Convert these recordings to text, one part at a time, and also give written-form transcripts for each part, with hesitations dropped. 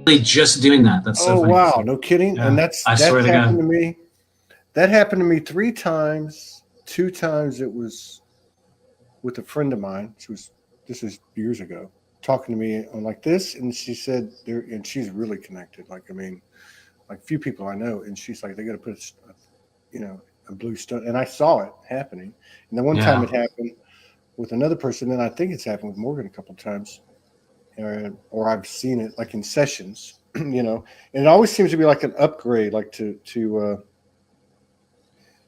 just doing that. That's so funny. Wow, no kidding. Yeah. And that happened to me. That happened to me 3 times. 2 times it was with a friend of mine. This is years ago, talking to me on like this, and she said and she's really connected. Like, I mean, like few people I know, and she's like, they got to put a blue stone, and I saw it happening. And then one time it happened with another person, and I think it's happened with Morgan a couple of times, or I've seen it like in sessions, and it always seems to be like an upgrade, like to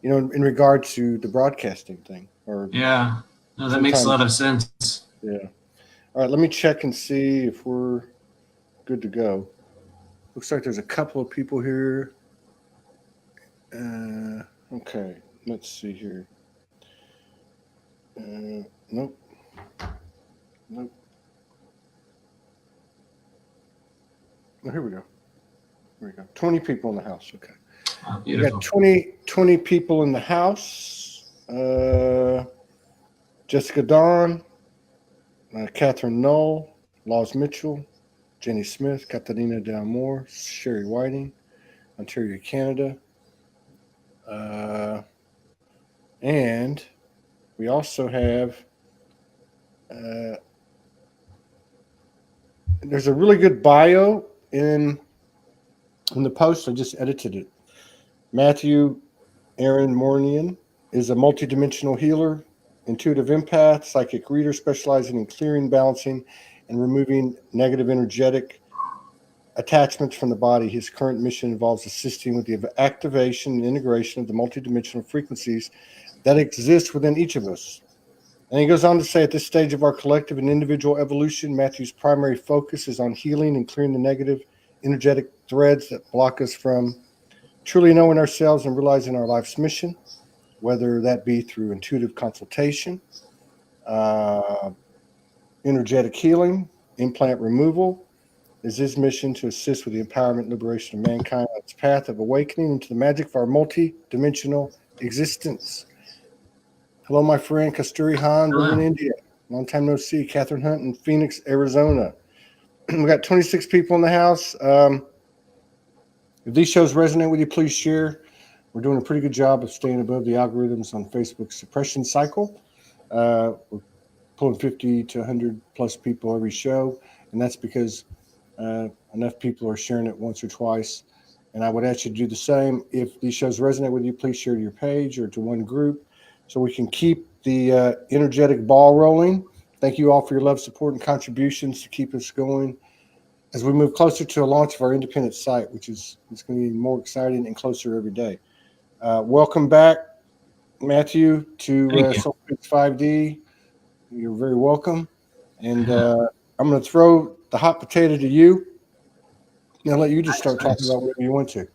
in regard to the broadcasting thing. Or no, that makes a lot of sense. Yeah. All right, let me check and see if we're good to go. Looks like there's a couple of people here. Okay, let's see here. Nope. Oh, here we go. 20 people in the house. Okay. Oh, we got 20 people in the house. Jessica Dawn, Catherine Knoll, Laws Mitchell, Jenny Smith, Katarina Dalmore, Sherry Whiting, Ontario, Canada. And we also have, there's a really good bio in the post. I just edited it. Matthew Aaron Mournian is a multidimensional healer, intuitive empath, psychic reader specializing in clearing, balancing, and removing negative energetic attachments from the body. His current mission involves assisting with the activation and integration of the multidimensional frequencies that exist within each of us. And he goes on to say, at this stage of our collective and individual evolution, Matthew's primary focus is on healing and clearing the negative energetic threads that block us from truly knowing ourselves and realizing our life's mission, whether that be through intuitive consultation, energetic healing, implant removal. Is his mission to assist with the empowerment and liberation of mankind on its path of awakening into the magic of our multi-dimensional existence. Hello, my friend Kasturi Han, in India. Long time no see. Catherine Hunt in Phoenix, Arizona. We got 26 people in the house. If these shows resonate with you, please share. We're doing a pretty good job of staying above the algorithms on Facebook's suppression cycle. We're pulling 50 to 100 plus people every show, and that's because enough people are sharing it once or twice. And I would ask you to do the same. If these shows resonate with you, please share to your page or to one group so we can keep the energetic ball rolling. Thank you all for your love, support, and contributions to keep us going as we move closer to a launch of our independent site, which is going to be more exciting and closer every day. Welcome back, Matthew, to SOULSPEAKS 5D. You're very welcome. And I'm going to throw the hot potato to you. I'll let you just start talking about whatever you want to.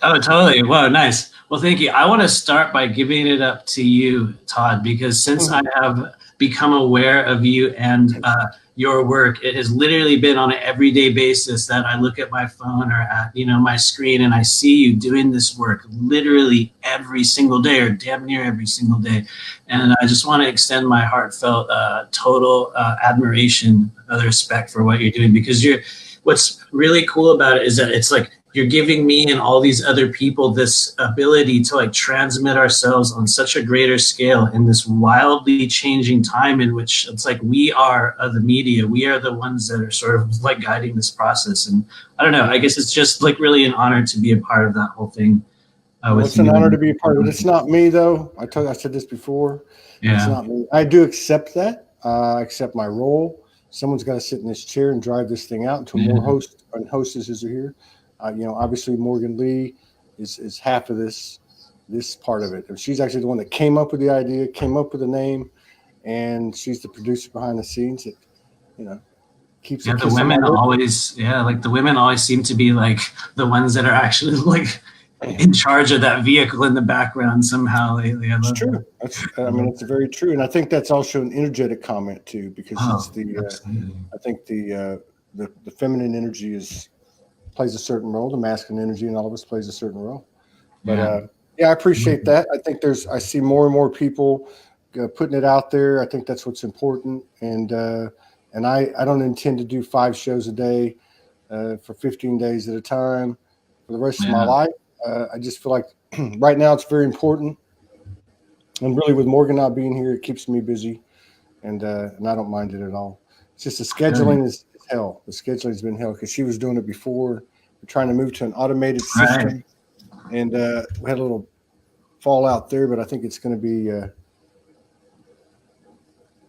Oh, totally. Wow, nice. Well, thank you. I want to start by giving it up to you, Todd, because since I have become aware of you and your work, it has literally been on an everyday basis that I look at my phone or at my screen and I see you doing this work literally every single day or damn near every single day. And I just want to extend my heartfelt total admiration, respect for what you're doing, because what's really cool about it is that it's like you're giving me and all these other people this ability to like transmit ourselves on such a greater scale in this wildly changing time in which it's like we are the media. We are the ones that are sort of like guiding this process. And I don't know, I guess it's just like really an honor to be a part of that whole thing. It's an honor to be a part of it. It's not me though. I said this before. Yeah. It's not me. I do accept that. I accept my role. Someone's got to sit in this chair and drive this thing out until more hosts and hostesses are here. Obviously Morgan Lee is half of this part of it. She's actually the one that came up with the idea, came up with the name, and she's the producer behind the scenes that, keeps it. The women the women always seem to be like the ones that are actually like in charge of that vehicle in the background somehow. It's true. It's very true. And I think that's also an energetic comment too, because I think the feminine energy plays a certain role. The masculine energy in all of us plays a certain role. But I appreciate that. I think I see more and more people putting it out there. I think that's what's important. And I don't intend to do 5 shows a day. for 15 days at a time for the rest of my life. I just feel like right now it's very important. And really with Morgan not being here, it keeps me busy, and I don't mind it at all. It's just the scheduling is hell. The scheduling has been hell because she was doing it before. We're trying to move to an automated system, and we had a little fallout there, but I think it's going to be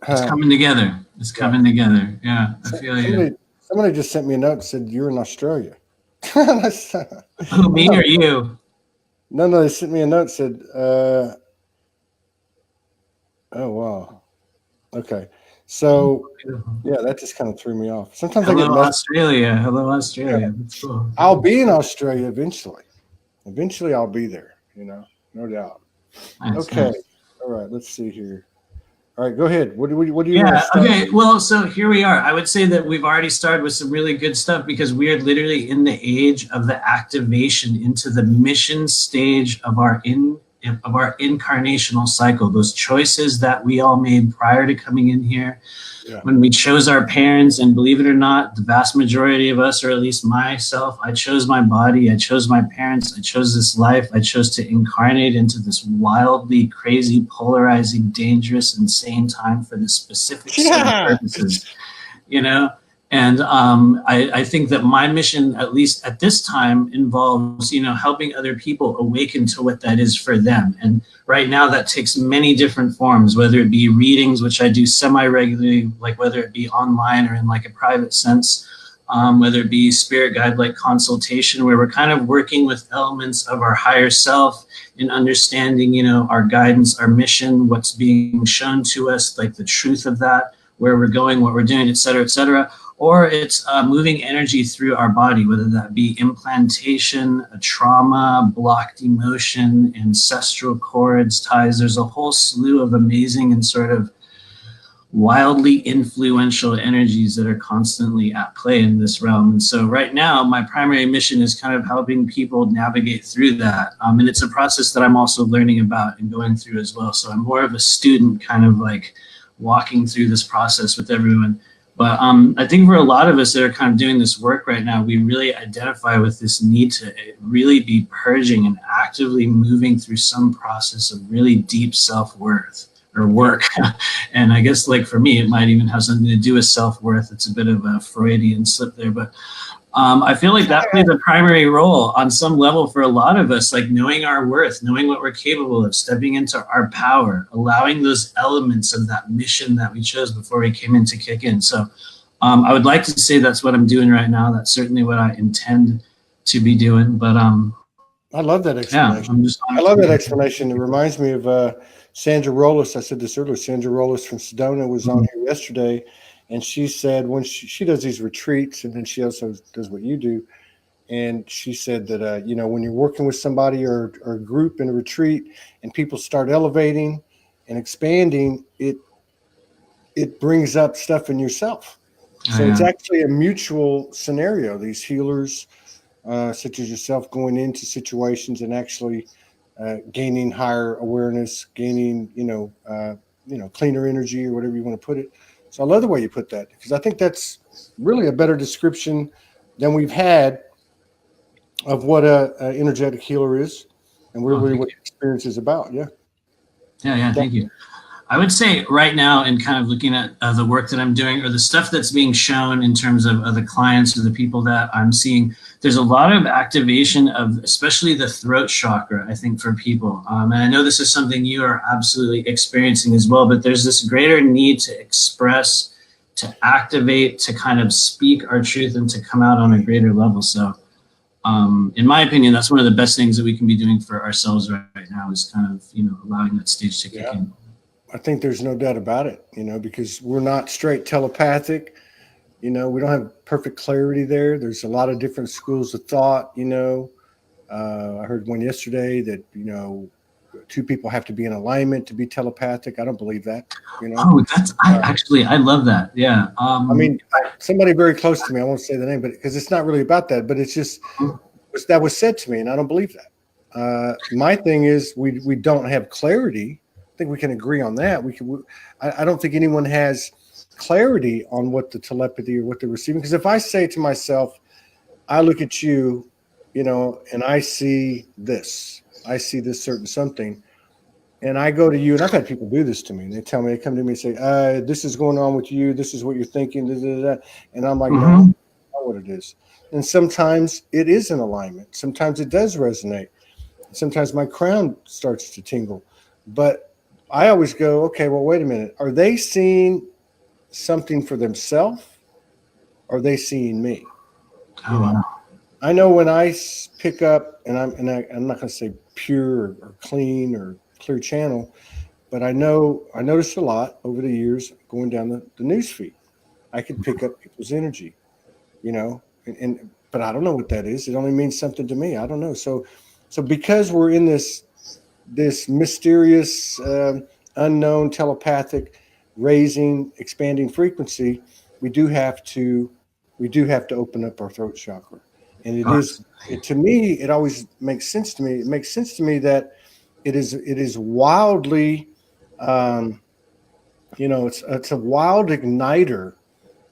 it's coming together. It's coming together. Yeah, I feel you. Somebody just sent me a note and said you're in Australia. Who, me or you? No, they sent me a note and said, oh wow, okay. So yeah, that just kind of threw me off. Sometimes Hello, I get Australia. Hello, Australia. Yeah. That's cool. I'll be in Australia eventually. Eventually, I'll be there. No doubt. Nice, okay. Nice. All right. Let's see here. All right. Go ahead. What do you? Yeah. Okay. Well, so here we are. I would say that we've already started with some really good stuff because we are literally in the age of the activation into the mission stage of our incarnational cycle. Those choices that we all made prior to coming in here, when we chose our parents, and believe it or not, the vast majority of us, or at least myself, I chose my body, I chose my parents, I chose this life, I chose to incarnate into this wildly crazy, polarizing, dangerous, insane time for this specific set of purposes, And I think that my mission, at least at this time, involves, helping other people awaken to what that is for them. And right now that takes many different forms, whether it be readings, which I do semi-regularly, like whether it be online or in like a private sense, whether it be spirit guide, like consultation, where we're kind of working with elements of our higher self in understanding, our guidance, our mission, what's being shown to us, like the truth of that, where we're going, what we're doing, et cetera, et cetera. Or it's moving energy through our body, whether that be implantation, a trauma, blocked emotion, ancestral cords, ties. There's a whole slew of amazing and sort of wildly influential energies that are constantly at play in this realm. And so right now, my primary mission is kind of helping people navigate through that. And it's a process that I'm also learning about and going through as well. So I'm more of a student, kind of like walking through this process with everyone. But I think for a lot of us that are kind of doing this work right now, we really identify with this need to really be purging and actively moving through some process of really deep self-worth or work. And I guess like for me, it might even have something to do with self-worth. It's a bit of a Freudian slip there, but I feel like that plays a primary role on some level for a lot of us, like knowing our worth, knowing what we're capable of, stepping into our power, allowing those elements of that mission that we chose before we came in to kick in. So I would like to say that's what I'm doing right now. That's certainly what I intend to be doing. But I love that explanation. Yeah, I love that explanation. It reminds me of Sandra Rollis. I said this earlier. Sandra Rollis from Sedona was on here yesterday. And she said when she does these retreats, and then she also does what you do. And she said that, when you're working with somebody or a group in a retreat and people start elevating and expanding, it brings up stuff in yourself. So it's actually a mutual scenario. These healers, such as yourself, going into situations and actually gaining higher awareness, gaining, cleaner energy or whatever you want to put it. So I love the way you put that, because I think that's really a better description than we've had of what a energetic healer is and really what the experience is about. Yeah. Thank you. I would say right now, in kind of looking at the work that I'm doing or the stuff that's being shown in terms of the clients or the people that I'm seeing, there's a lot of activation of especially the throat chakra, I think, for people. And I know this is something you are absolutely experiencing as well, but there's this greater need to express, to activate, to kind of speak our truth and to come out on a greater level. So in my opinion, that's one of the best things that we can be doing for ourselves right now, is kind of, allowing that stage to kick in. I think there's no doubt about it, because we're not straight telepathic. We don't have perfect clarity there. There's a lot of different schools of thought. I heard one yesterday that, two people have to be in alignment to be telepathic. I don't believe that. Oh, I love that. Yeah. Somebody very close to me, I won't say the name, but because it's not really about that, but it's just that was said to me, and I don't believe that. My thing is we don't have clarity. I think we can agree on that. I don't think anyone has clarity on what the telepathy or what they're receiving. Because if I say to myself, I look at you, and I see this certain something, and I go to you, and I've had people do this to me. And they come to me and say, this is going on with you. This is what you're thinking. Da, da, da. And I'm like, no, Mm-hmm. that's not what it is. And sometimes it is in alignment. Sometimes it does resonate. Sometimes my crown starts to tingle. But I always go, okay, well, wait a minute. Are they seeing something for themselves? Or are they seeing me? Oh, wow. I know when I pick up, and I'm not going to say pure or clean or clear channel, but I noticed a lot over the years going down the news feed. I could pick up people's energy, but I don't know what that is. It only means something to me. I don't know. So because we're in this mysterious, unknown, telepathic, raising, expanding frequency, we do have to open up our throat chakra. And to me, it always makes sense to me. It makes sense to me that it is wildly, it's a wild igniter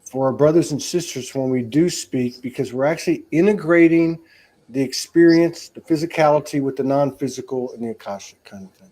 for our brothers and sisters when we do speak, because we're actually integrating the experience, the physicality with the non-physical and the Akashic kind of thing.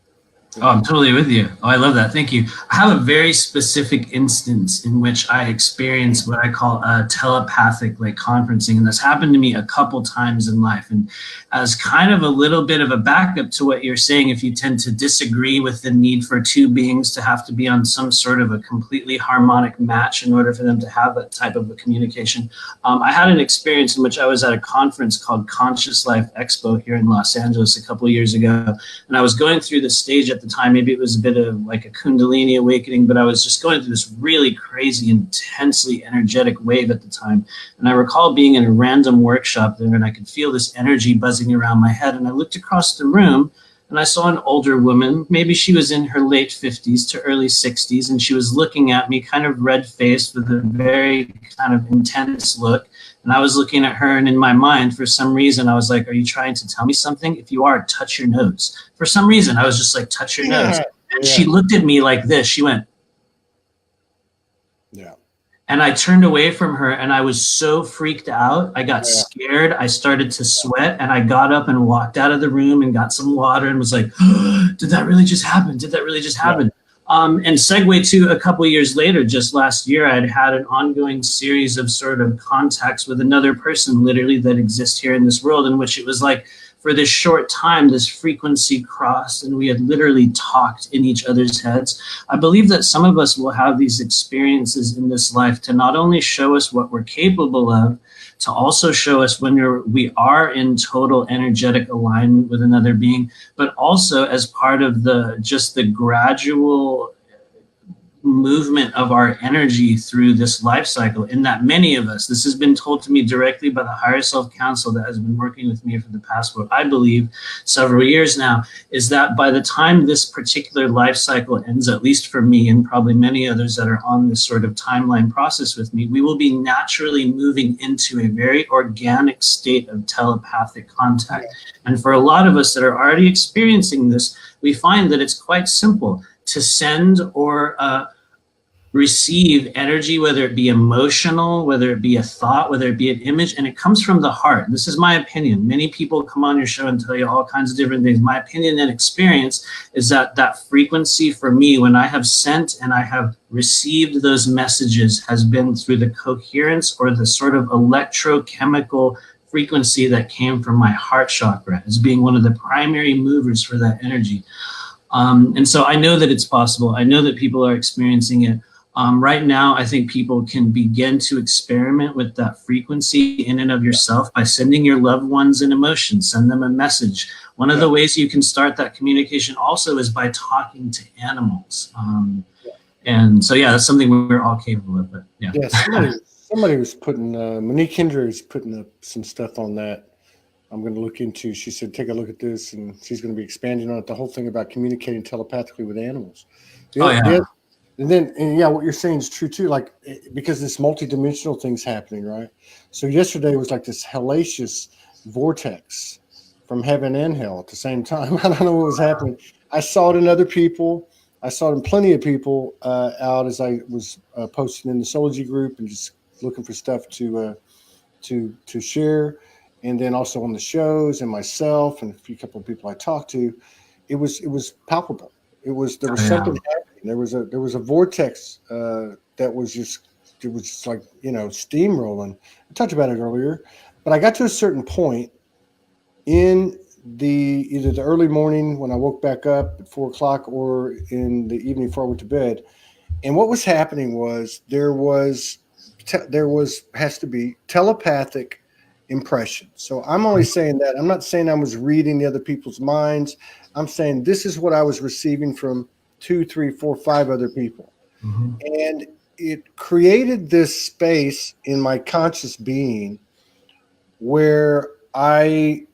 Oh, I'm totally with you. Oh, I love that. Thank you. I have a very specific instance in which I experienced what I call a telepathic conferencing. And that's happened to me a couple times in life. And as kind of a little bit of a backup to what you're saying, if you tend to disagree with the need for two beings to have to be on some sort of a completely harmonic match in order for them to have that type of a communication, I had an experience in which I was at a conference called Conscious Life Expo here in Los Angeles a couple of years ago. And I was going through the stage at the time. Maybe it was a bit of like a Kundalini awakening, but I was just going through this really crazy, intensely energetic wave at the time. And I recall being in a random workshop there, and I could feel this energy buzzing around my head. And I looked across the room, and I saw an older woman. Maybe she was in her late 50s to early 60s, and she was looking at me kind of red-faced with a very kind of intense look. And I was looking at her, and in my mind, for some reason, I was like, are you trying to tell me something? If you are, touch your nose. For some reason, I was just like, touch your nose. And she looked at me like this. She went, yeah. And I turned away from her, and I was so freaked out. I got scared. I started to sweat, and I got up and walked out of the room and got some water and was like, did that really just happen? Did that really just happen? And segue to a couple of years later, just last year, I had an ongoing series of sort of contacts with another person literally that exists here in this world, in which it was like, for this short time, this frequency crossed, and we had literally talked in each other's heads. I believe that some of us will have these experiences in this life to not only show us what we're capable of, to also show us when we are in total energetic alignment with another being, but also as part of the gradual movement of our energy through this life cycle, in that many of us, this has been told to me directly by the Higher Self Council that has been working with me for the past, what I believe, several years now, is that by the time this particular life cycle ends, at least for me and probably many others that are on this sort of timeline process with me, we will be naturally moving into a very organic state of telepathic contact. And for a lot of us that are already experiencing this, we find that it's quite simple to send or receive energy, whether it be emotional, whether it be a thought, whether it be an image, and it comes from the heart. This is my opinion. Many people come on your show and tell you all kinds of different things. My opinion and experience is that frequency for me, when I have sent and I have received those messages, has been through the coherence or the sort of electrochemical frequency that came from my heart chakra as being one of the primary movers for that energy. And so I know that it's possible. I know that people are experiencing it. Right now, I think people can begin to experiment with that frequency in and of yourself by sending your loved ones an emotion, send them a message. One of the ways you can start that communication also is by talking to animals. And so, that's something we're all capable of. But somebody was putting, Monique Hendry is putting up some stuff on that. I'm going to look into. She said, take a look at this, and she's going to be expanding on it. The whole thing about communicating telepathically with animals. And what you're saying is true too. Like, because this multidimensional thing's happening, right? So yesterday was like this hellacious vortex from heaven and hell at the same time. I don't know what was happening. I saw it in other people. I saw it in plenty of people out as I was posting in the Soulogy group and just looking for stuff to to share, and then also on the shows and myself and a few couple of people I talked to, it was palpable. There was Oh, something yeah. happening. There was a vortex that was just like steamrolling. I talked about it earlier, but I got to a certain point in either the early morning when I woke back up at 4 o'clock or in the evening before I went to bed. And what was happening was there has to be telepathic impression. So I'm only saying that. I'm not saying I was reading the other people's minds. I'm saying this is what I was receiving from 2, 3, 4, 5 other people. Mhm. And it created this space in my conscious being where I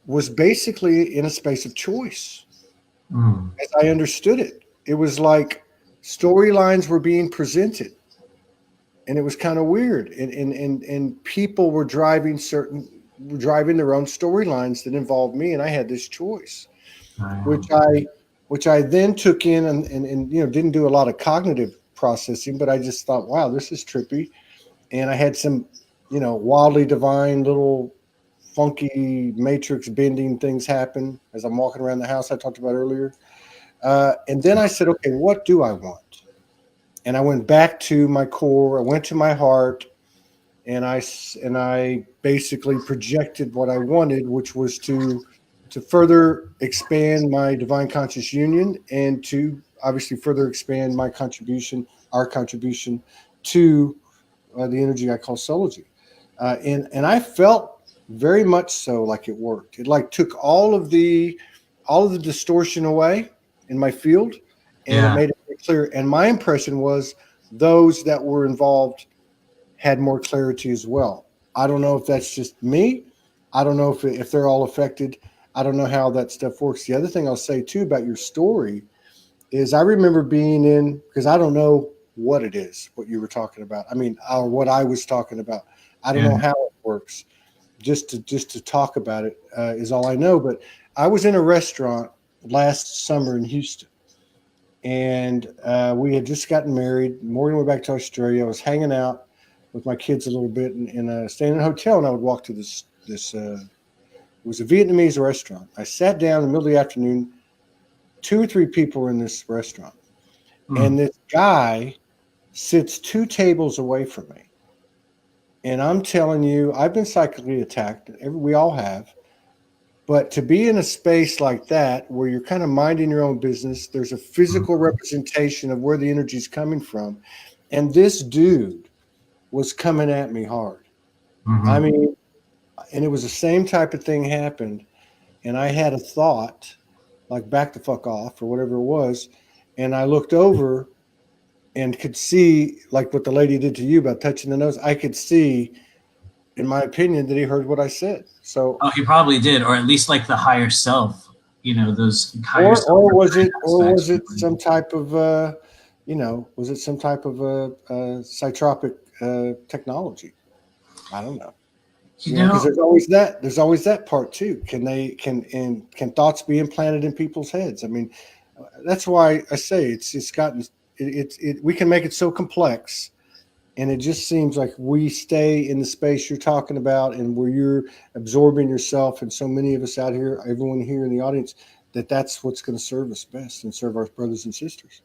was basically in a space of choice Mm. as I understood it. It was like storylines were being presented, and it was kind of weird. And people were driving their own storylines that involved me, and I had this choice, which Wow. I then took in and didn't do a lot of cognitive processing, but I just thought, wow, this is trippy. And I had some, wildly divine little funky matrix bending things happen as I'm walking around the house I talked about earlier. And then I said, okay, what do I want? And I went back to my core. I went to my heart, and I basically projected what I wanted, which was to further expand my divine conscious union and to obviously further expand our contribution to the energy I call Soulogy. And I felt very much so like it worked. It like took all of the distortion away in my field, and it Yeah. made it very clear. And my impression was those that were involved had more clarity as well. I don't know if that's just me. I don't know if they're all affected. I don't know how that stuff works. The other thing I'll say too about your story is I remember being in, because I don't know what it is, what you were talking about. I mean, or what I was talking about. I don't Yeah. know how it works. Just to talk about it is all I know. But I was in a restaurant last summer in Houston, and we had just gotten married. Morgan went back to Australia. I was hanging out with my kids a little bit and staying in a hotel, and I would walk to this. It was a Vietnamese restaurant. I sat down in the middle of the afternoon. 2 or 3 people were in this restaurant, Mm. and this guy sits 2 tables away from me. And I'm telling you, I've been psychically attacked. We all have. But to be in a space like that where you're kind of minding your own business, there's a physical Mm. representation of where the energy is coming from. And this dude was coming at me hard. I Mhm. mean, and it was the same type of thing happened. And I had a thought, like back the fuck off or whatever it was. And I looked over and could see, like what the lady did to you about touching the nose. I could see, in my opinion, that he heard what I said. So, Oh, he probably did, or at least like the higher self. Those higher or self was aspects. it some type of was it some type of psychotropic technology? I don't know. You Because know, there's always that part too. Can thoughts be implanted in people's heads? I mean, that's why I say it's gotten we can make it so complex. And it just seems like we stay in the space you're talking about and where you're absorbing yourself. And so many of us out here, everyone here in the audience, that's what's going to serve us best and serve our brothers and sisters.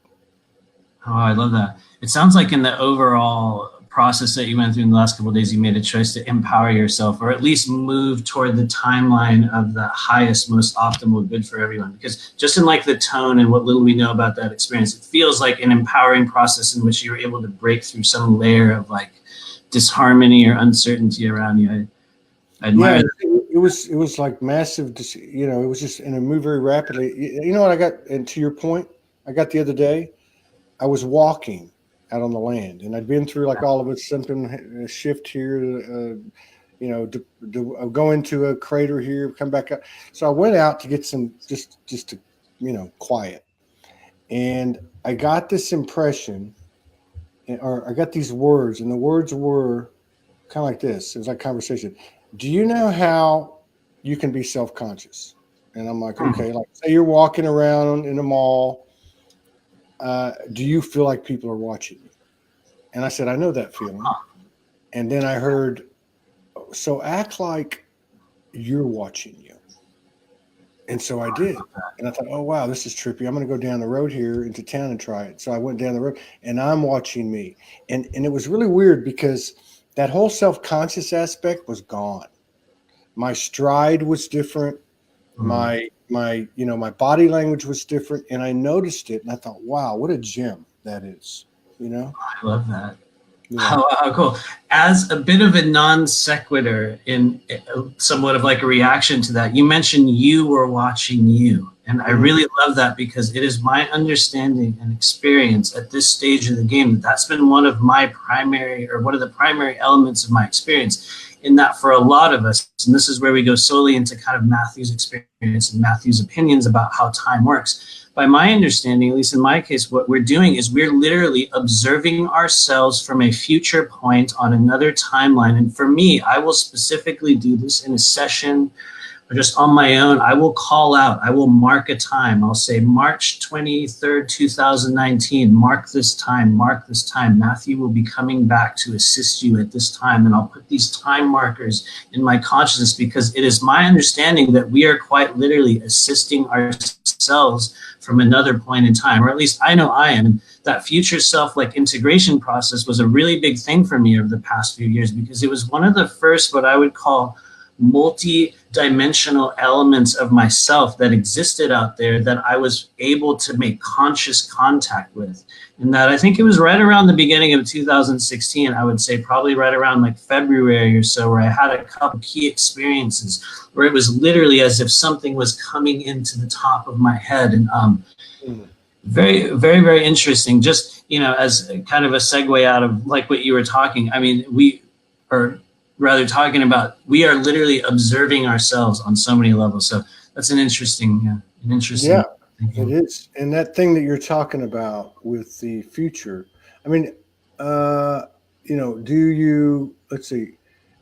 Oh, I love that. It sounds like in the overall process that you went through in the last couple of days, you made a choice to empower yourself, or at least move toward the timeline of the highest, most optimal good for everyone. Because just in like the tone and what little we know about that experience, it feels like an empowering process in which you were able to break through some layer of like disharmony or uncertainty around you. I admire Yeah, that. it was like massive. It was just and it moved very rapidly. You know what I got? And to your point, I got the other day. I was walking out on the land, and I'd been through like all of it, something a shift here, go into a crater here, come back up. So I went out to get some just to quiet, and I got this impression, or I got these words, and the words were kind of like this. It was like conversation. Do you know how you can be self-conscious? And I'm like, Hmm. okay, like say you're walking around in a mall. Do you feel like people are watching you? And I said, I know that feeling. And then I heard so act like you're watching you. And so I did. And I thought, oh, wow, this is trippy. I'm going to go down the road here into town and try it. So I went down the road and I'm watching me. And it was really weird because that whole self-conscious aspect was gone. My stride was different. My body language was different. And I noticed it and I thought, wow, what a gem that is, you know? I love that. Yeah. How cool. As a bit of a non sequitur in somewhat of like a reaction to that, you mentioned you were watching you. And I really love that because it is my understanding and experience at this stage of the game that that's been one of the primary elements of my experience, in that for a lot of us, and this is where we go solely into kind of Matthew's experience and Matthew's opinions about how time works. By my understanding, at least in my case, what we're doing is we're literally observing ourselves from a future point on another timeline. And for me, I will specifically do this in a session or just on my own. I will call out, I will mark a time. I'll say March 23rd, 2019, mark this time, Matthew will be coming back to assist you at this time. And I'll put these time markers in my consciousness because it is my understanding that we are quite literally assisting ourselves from another point in time, or at least I know I am. And that future self like integration process was a really big thing for me over the past few years because it was one of the first what I would call multi-dimensional elements of myself that existed out there that I was able to make conscious contact with. And that I think it was right around the beginning of 2016, I would say probably right around like February or so, where I had a couple key experiences where it was literally as if something was coming into the top of my head. And very, very, very interesting. Just, you know, as kind of a segue out of like what you were talking, I mean, we are rather talking about, we are literally observing ourselves on so many levels. So that's an interesting. Yeah, it is. And that thing that you're talking about with the future, I mean, you know, let's see,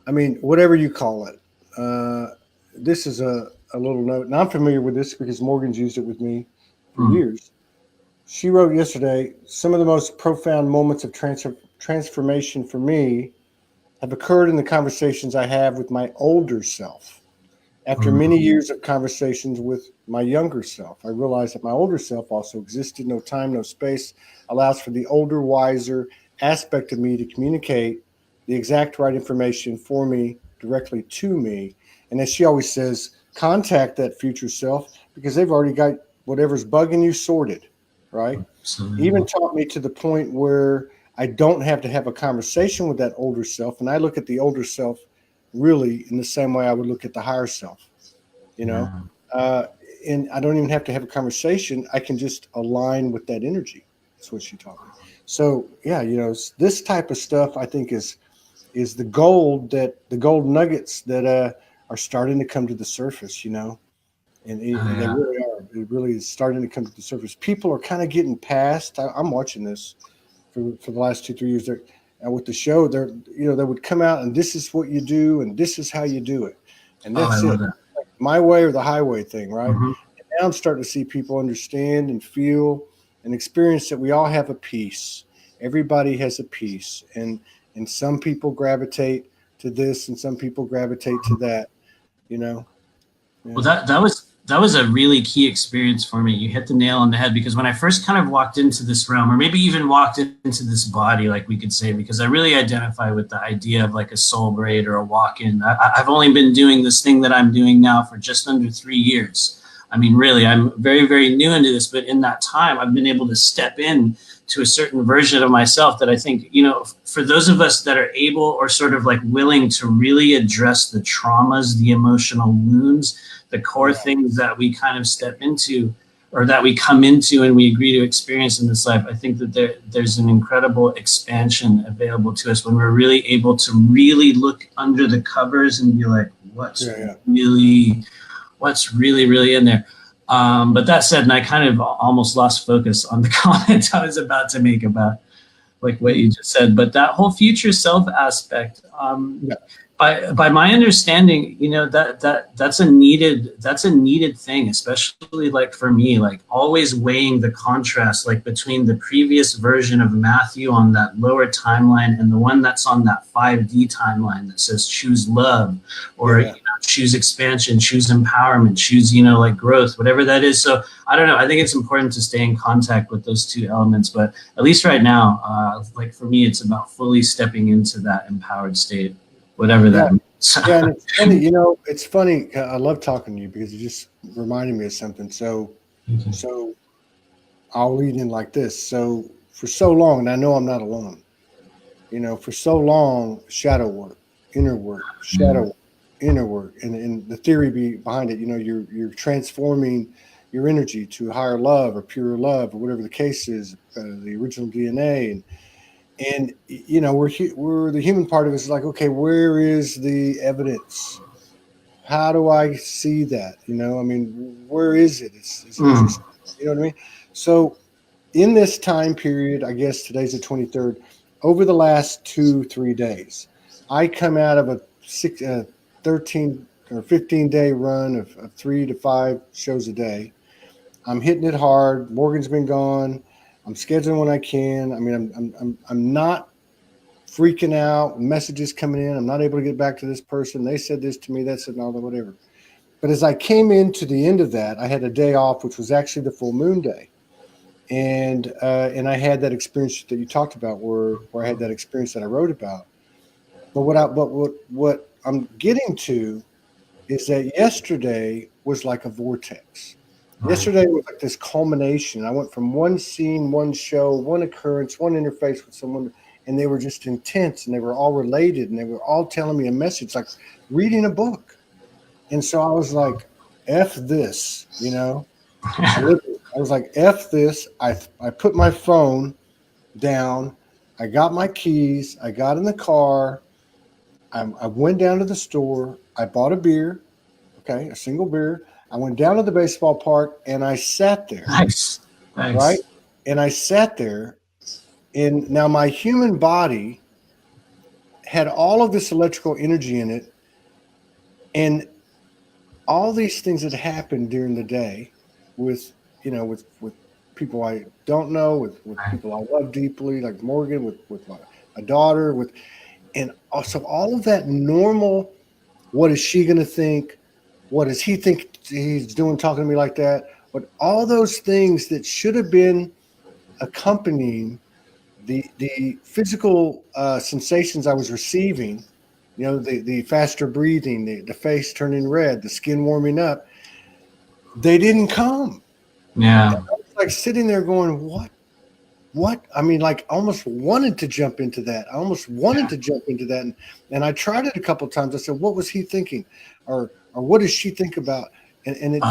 I mean, whatever you call it, this is a little note, and I'm familiar with this because Morgan's used it with me for years. She wrote yesterday, some of the most profound moments of transformation for me have occurred in the conversations I have with my older self. After many years of conversations with my younger self, I realized that my older self also existed. No time, no space allows for the older, wiser aspect of me to communicate the exact right information for me directly to me. And as she always says, contact that future self because they've already got whatever's bugging you sorted, right? Absolutely. Even taught me to the point where I don't have to have a conversation with that older self. And I look at the older self really in the same way I would look at the higher self, you know, and I don't even have to have a conversation. I can just align with that energy. That's what she taught me. So yeah, you know, this type of stuff I think is the gold nuggets that are starting to come to the surface, you know, and they really are. It really is starting to come to the surface. People are kind of getting past. I'm watching this for the last 2-3 years. With the show, they would come out and this is what you do and this is how you do it, and that's it. Like my way or the highway thing, right? And now I'm starting to see people understand and feel and experience that we all have a piece. Everybody has a piece, and some people gravitate to this and some people gravitate to that, you know. Yeah. Well, that was a really key experience for me. You hit the nail on the head because when I first kind of walked into this realm, or maybe even walked into this body, like we could say, because I really identify with the idea of like a soul braid or a walk-in. I've only been doing this thing that I'm doing now for just under 3 years. I mean, really, I'm very, very new into this, but in that time, I've been able to step in to a certain version of myself that I think, you know, for those of us that are able or sort of like willing to really address the traumas, the emotional wounds, the core things that we kind of step into or that we come into and we agree to experience in this life, I think that there's an incredible expansion available to us when we're really able to really look under the covers and be like, what's really, really in there. But that said, and I kind of almost lost focus on the comment I was about to make about like what you just said, but that whole future self aspect, by my understanding, you know, that's a needed thing, especially like for me, like always weighing the contrast like between the previous version of Matthew on that lower timeline and the one that's on that 5D timeline that says choose love, or you know, choose expansion, choose empowerment, choose, you know, like growth, whatever that is. So I don't know. I think it's important to stay in contact with those two elements, but at least right now, like for me, it's about fully stepping into that empowered state. Whatever that means. Yeah, and it's funny, you know, it's funny. I love talking to you because it just reminded me of something. So I'll lead in like this. So for so long, and I know I'm not alone, you know, for so long, shadow work, inner work, shadow work, inner work. And the theory behind it, you know, you're transforming your energy to higher love or pure love or whatever the case is, the original DNA. And you know, we're the human part of it is like, okay, where is the evidence? How do I see that? You know, I mean, where is it? It's just, you know what I mean? So in this time period, I guess today's the 23rd, over the last 2-3 days, I come out of a 13 or 15-day run of 3 to 5 shows a day. I'm hitting it hard. Morgan's been gone. I'm scheduling when I can. I mean, I'm not freaking out. Messages coming in. I'm not able to get back to this person. They said this to me. That said all that, whatever. But as I came into the end of that, I had a day off, which was actually the full moon day, and I had that experience that you talked about, where I had that experience that I wrote about. But what I'm getting to is that yesterday was like a vortex. Yesterday was like this culmination. I went from one scene, one show, one occurrence, one interface with someone, and they were just intense, and they were all related, and they were all telling me a message, like reading a book. And so I was like, F this, you know? I was like, F this. I put my phone down. I got my keys. I got in the car. I went down to the store. I bought a beer, okay, a single beer. I went down to the baseball park and I sat there. Nice. Right? And I sat there, and now my human body had all of this electrical energy in it, and all these things that happened during the day with, you know, with people I don't know, with people I love deeply, like Morgan, with my daughter, and also all of that normal, what is she going to think? What does he think he's doing talking to me like that? But all those things that should have been accompanying the physical sensations I was receiving, you know, the faster breathing, the face turning red, the skin warming up, they didn't come. Yeah. And I was like sitting there going, what? I mean, like almost wanted to jump into that. I almost wanted to jump into that. And I tried it a couple of times. I said, what was he thinking? Or what does she think about? And it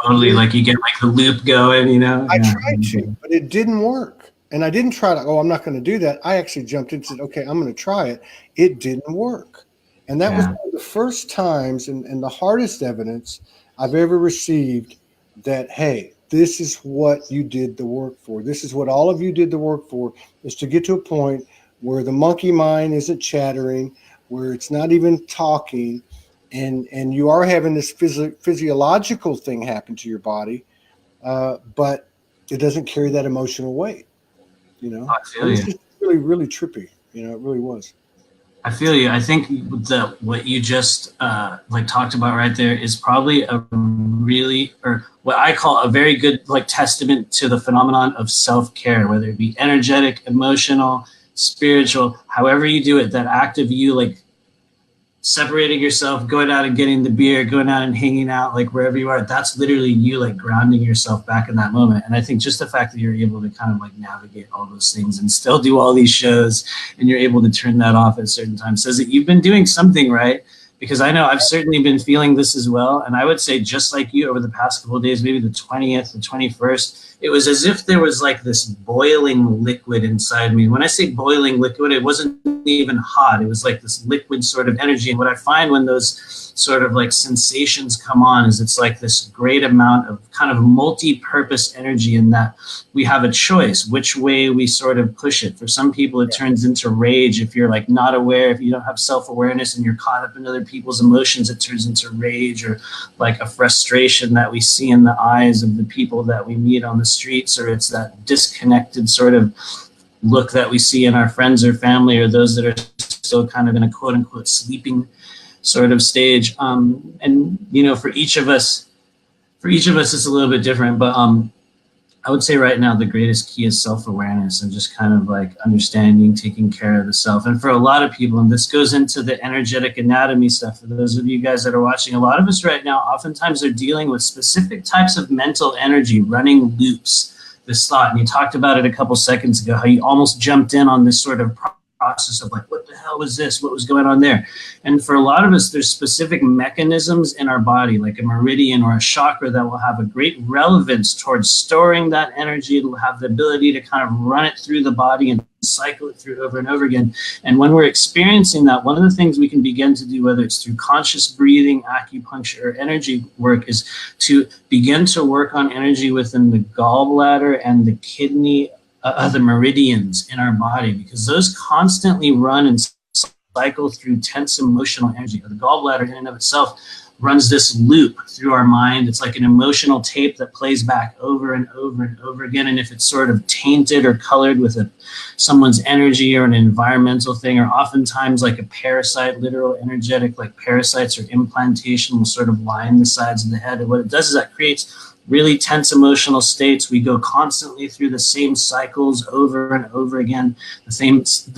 totally. Like you get like the loop going, you know? I tried to, but it didn't work. And I didn't try to, I'm not going to do that. I actually jumped into it. Okay, I'm going to try it. It didn't work. And that was one of the first times and the hardest evidence I've ever received that, hey, this is what you did the work for. This is what all of you did the work for, is to get to a point where the monkey mind isn't chattering, where it's not even talking, and you are having this physiological thing happen to your body, but it doesn't carry that emotional weight, you know? It was just really, really trippy. You know, it really was. I feel you. I think what you just like talked about right there is probably a really, or what I call a very good like testament to the phenomenon of self-care, whether it be energetic, emotional, spiritual, however you do it, that act of you like separating yourself, going out and getting the beer, going out and hanging out, like wherever you are, that's literally you like grounding yourself back in that moment. And I think just the fact that you're able to kind of like navigate all those things and still do all these shows and you're able to turn that off at certain times says that you've been doing something right. Because I know I've certainly been feeling this as well. And I would say just like you over the past couple of days, maybe the 20th, the 21st, it was as if there was like this boiling liquid inside me. When I say boiling liquid, it wasn't even hot. It was like this liquid sort of energy. And what I find when those sort of like sensations come on is it's like this great amount of kind of multi-purpose energy, in that we have a choice which way we sort of push it. For some people, it turns into rage. If you're like not aware, if you don't have self-awareness and you're caught up in other people's emotions, it turns into rage, or like a frustration that we see in the eyes of the people that we meet on the streets, or it's that disconnected sort of look that we see in our friends or family, or those that are still kind of in a quote unquote sleeping sort of stage. And you know, for each of us it's a little bit different, but I would say right now the greatest key is self-awareness, and just kind of like understanding, taking care of the self. And for a lot of people, and this goes into the energetic anatomy stuff, for those of you guys that are watching, a lot of us right now oftentimes are dealing with specific types of mental energy running loops, this thought. And you talked about it a couple seconds ago, how you almost jumped in on this sort of process of like, what the hell was this? What was going on there? And for a lot of us, there's specific mechanisms in our body, like a meridian or a chakra, that will have a great relevance towards storing that energy. It'll have the ability to kind of run it through the body and cycle it through over and over again. And when we're experiencing that, one of the things we can begin to do, whether it's through conscious breathing, acupuncture, or energy work, is to begin to work on energy within the gallbladder and the kidney, the meridians in our body, because those constantly run and cycle through tense emotional energy. The gallbladder in and of itself runs this loop through our mind. It's like an emotional tape that plays back over and over and over again. And if it's sort of tainted or colored with someone's energy or an environmental thing, or oftentimes like a parasite, literal energetic, like parasites or implantation will sort of line the sides of the head. And what it does is that creates really tense emotional states. We go constantly through the same cycles over and over again, the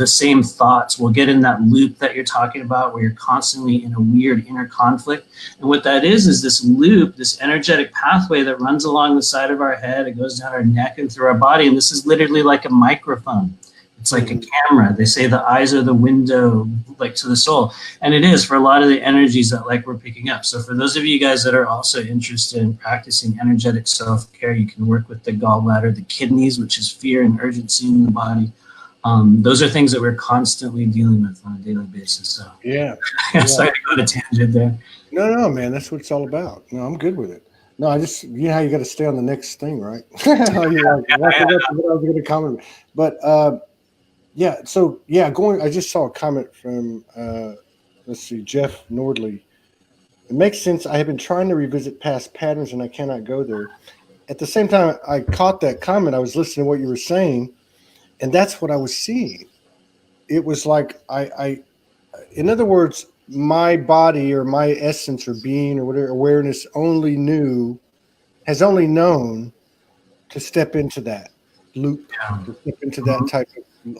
same thoughts. We'll get in that loop that you're talking about, where you're constantly in a weird inner conflict. And what that is this loop, this energetic pathway that runs along the side of our head. It goes down our neck and through our body. And this is literally like a microphone. It's like a camera. They say the eyes are the window, like, to the soul. And it is for a lot of the energies that like we're picking up. So for those of you guys that are also interested in practicing energetic self-care, you can work with the gallbladder, the kidneys, which is fear and urgency in the body. Those are things that we're constantly dealing with on a daily basis. So yeah. Sorry to go on a tangent there. No, man, that's what it's all about. No, I'm good with it. No, I just, you know how you got to stay on the next thing, right? You're like, I was going to comment, but yeah. So yeah, I just saw a comment from let's see, Jeff Nordley. It makes sense. I have been trying to revisit past patterns, and I cannot go there. At the same time, I caught that comment. I was listening to what you were saying, and that's what I was seeing. It was like in other words, my body or my essence or being or whatever awareness has only known to step into that loop, to step into that type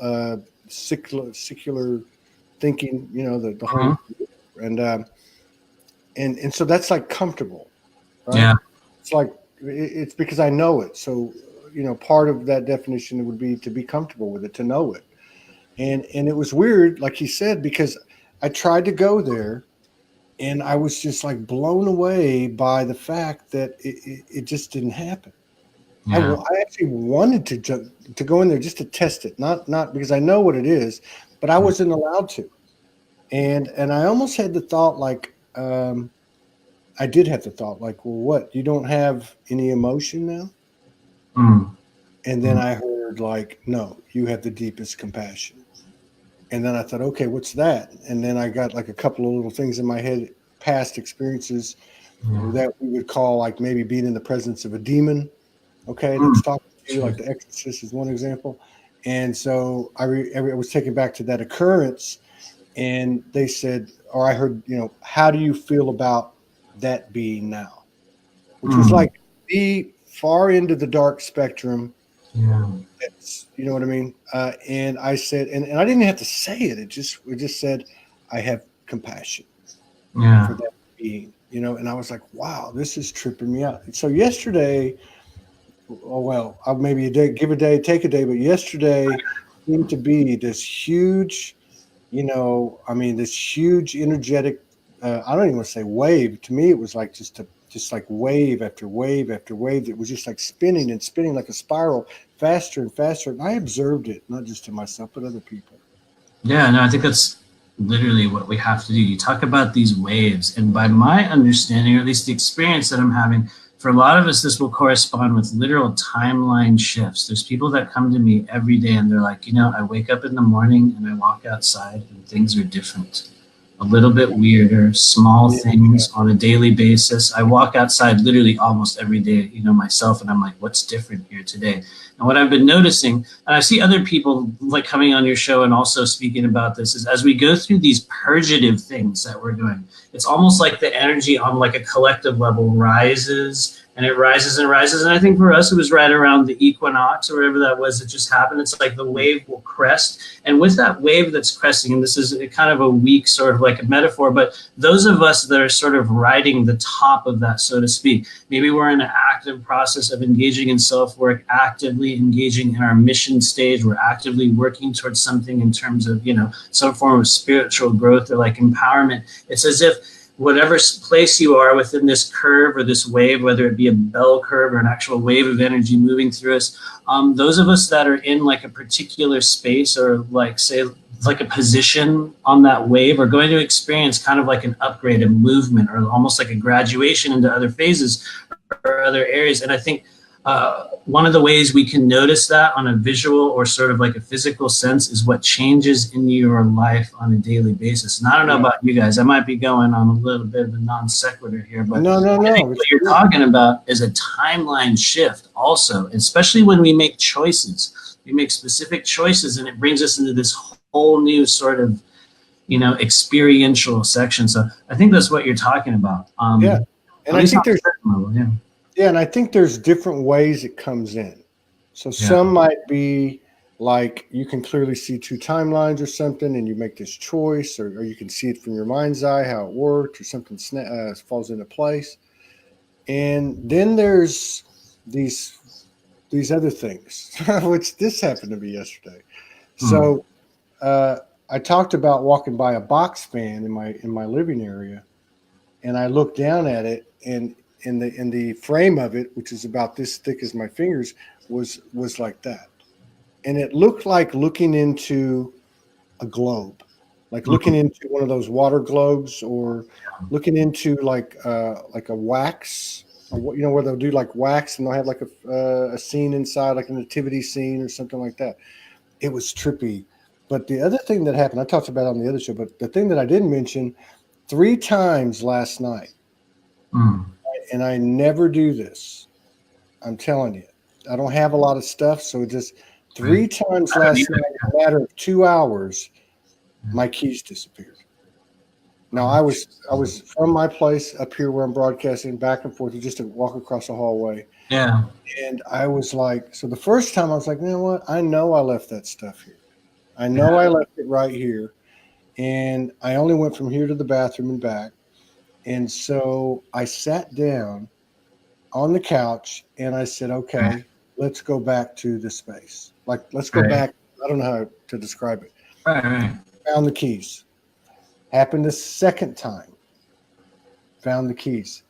of secular thinking, you know, the whole, and so that's like comfortable, right? Yeah. It's like, it's because I know it. So, you know, part of that definition would be to be comfortable with it, to know it. And it was weird, like he said, because I tried to go there and I was just like blown away by the fact that it just didn't happen. Yeah. I actually wanted to go in there just to test it, not because I know what it is, but I wasn't allowed to. And I almost had the thought like, I did have the thought like, well, what? You don't have any emotion now? And then I heard like, no, you have the deepest compassion. And then I thought, okay, what's that? And then I got like a couple of little things in my head, past experiences that we would call like maybe being in the presence of a demon. Okay, that's talking to you, like The Exorcist is one example. And so I was taken back to that occurrence, and they said, or I heard, you know, how do you feel about that being now? Which was like the far end of the dark spectrum. Yeah, that's, you know what I mean. And I said, and I didn't have to say it. It just said, I have compassion for that being, you know. And I was like, wow, this is tripping me out. And so yesterday, oh well, I'll maybe give a day, take a day, but yesterday seemed to be this huge, you know, I mean, this huge energetic. I don't even want to say wave. To me, it was like just just like wave after wave after wave that was just like spinning and spinning like a spiral, faster and faster. And I observed it, not just to myself, but other people. Yeah, no, I think that's literally what we have to do. You talk about these waves, and by my understanding, or at least the experience that I'm having, for a lot of us, this will correspond with literal timeline shifts. There's people that come to me every day and they're like, I wake up in the morning and I walk outside and things are different, a little bit weirder, small things on a daily basis. I walk outside literally almost every day, myself, and I'm like, what's different here today? And what I've been noticing, and I see other people like coming on your show and also speaking about this, is as we go through these purgative things that we're doing, it's almost like the energy on like a collective level rises and it rises and rises. And I think for us, it was right around the equinox or whatever that was that just happened. It's like the wave will crest. And with that wave that's cresting, and this is kind of a weak sort of like a metaphor, but those of us that are sort of riding the top of that, so to speak, maybe we're in an active process of engaging in self-work, actively engaging in our mission stage. We're actively working towards something in terms of, some form of spiritual growth or like empowerment. It's as if whatever place you are within this curve or this wave, whether it be a bell curve or an actual wave of energy moving through us, those of us that are in like a particular space or like say like a position on that wave are going to experience kind of like an upgrade, a movement, or almost like a graduation into other phases or other areas. And I think one of the ways we can notice that on a visual or sort of like a physical sense is what changes in your life on a daily basis. And I don't know about you guys, I might be going on a little bit of a non sequitur here, but no. I think what you're talking about is a timeline shift also, especially when we make choices. We make specific choices and it brings us into this whole new sort of, experiential section. So I think that's what you're talking about. And I think there's level, and I think there's different ways it comes in. So some might be like you can clearly see two timelines or something, and you make this choice, or you can see it from your mind's eye how it worked, or something falls into place. And then there's these other things, which this happened to me yesterday. So I talked about walking by a box fan in my living area, and I looked down at it, and in the frame of it, which is about this thick as my fingers, was like that. And it looked like looking into a globe, like looking into one of those water globes, or looking into like a wax, or where they'll do like wax and they'll have like a scene inside, like a nativity scene or something like that. It was trippy. But the other thing that happened, I talked about it on the other show, but the thing that I didn't mention, 3 times last night, and I never do this, I'm telling you, I don't have a lot of stuff. So just 3 times last night, in a matter of 2 hours, my keys disappeared. Now I was from my place up here where I'm broadcasting back and forth, just to walk across the hallway. Yeah. And I was like, so the first time I was like, you know what? I know I left that stuff here. I know I left it right here. And I only went from here to the bathroom and back. And so I sat down on the couch and I said, okay, let's go back to the space. Like, let's go back. I don't know how to describe it. Right. Found the keys. Happened the second time. Found the keys.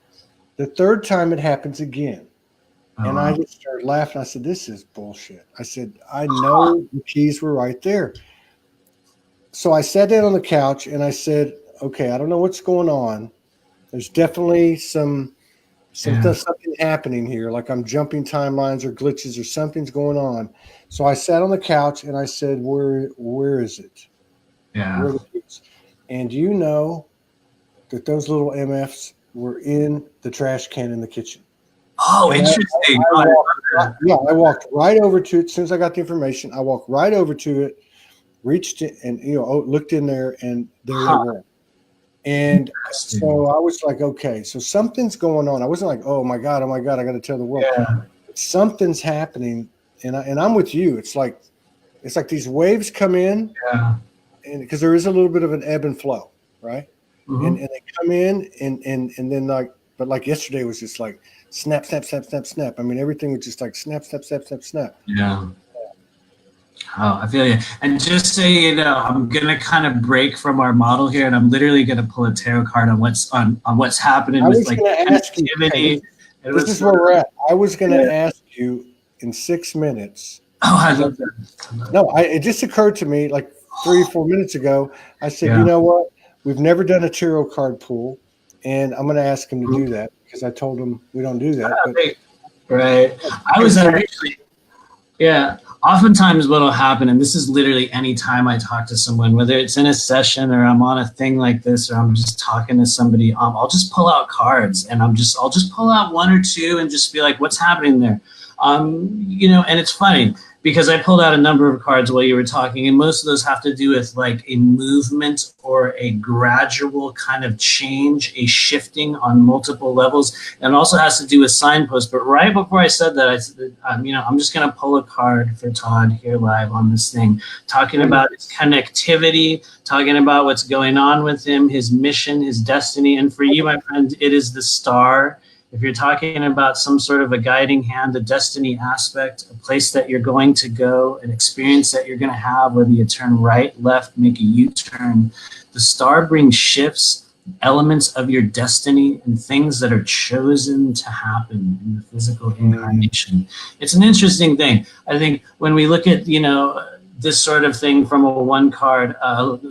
The third time it happens again. And I just started laughing. I said, this is bullshit. I said, I know the keys were right there. So I sat down on the couch and I said, okay, I don't know what's going on. There's definitely something happening here. Like I'm jumping timelines or glitches or something's going on. So I sat on the couch and I said, where is it? Yeah. Where are the keys? And do you know that those little MFs were in the trash can in the kitchen? Oh, interesting. I walked right over to it. As soon as I got the information, I walked right over to it, reached it, and looked in there, and there they were. And so I was like, okay, so something's going on. I wasn't like, oh my God, I got to tell the world. Yeah. Something's happening, and I'm with you. It's like these waves come in, and because there is a little bit of an ebb and flow, right? Mm-hmm. And they come in, and then like yesterday was just like snap, snap, snap, snap, snap. I mean, everything was just like snap, snap, snap, snap, snap. Yeah. Oh, I feel you. And just so you know, I'm gonna kind of break from our model here, and I'm literally gonna pull a tarot card on what's happening I with was like going to ask you, okay, activity. this is where we're at. I was going to ask you in 6 minutes. Oh, I love that. No, it just occurred to me like 3 or 4 minutes ago. I said, you Yeah. know what? We've never done a tarot card pool, and I'm going to ask him to do that because I told him we don't do that. But Right. I was actually, yeah. Oftentimes, what will happen, and this is literally any time I talk to someone, whether it's in a session or I'm on a thing like this, or I'm just talking to somebody, I'll just pull out cards, and I'll just pull out one or two and just be like, "What's happening there?" You know, and it's funny because I pulled out a number of cards while you were talking, and most of those have to do with like a movement or a gradual kind of change, a shifting on multiple levels, and also has to do with signposts. But right before I said that, I said, you know, I'm just going to pull a card for Todd here live on this thing, talking about his connectivity, talking about what's going on with him, his mission, his destiny. And for you, my friend, it is the star. If you're talking about some sort of a guiding hand, a destiny aspect, a place that you're going to go, an experience that you're going to have, whether you turn right, left, make a U-turn, the star brings shifts, elements of your destiny, and things that are chosen to happen in the physical incarnation. It's an interesting thing. I think when we look at, you know, this sort of thing from a one card,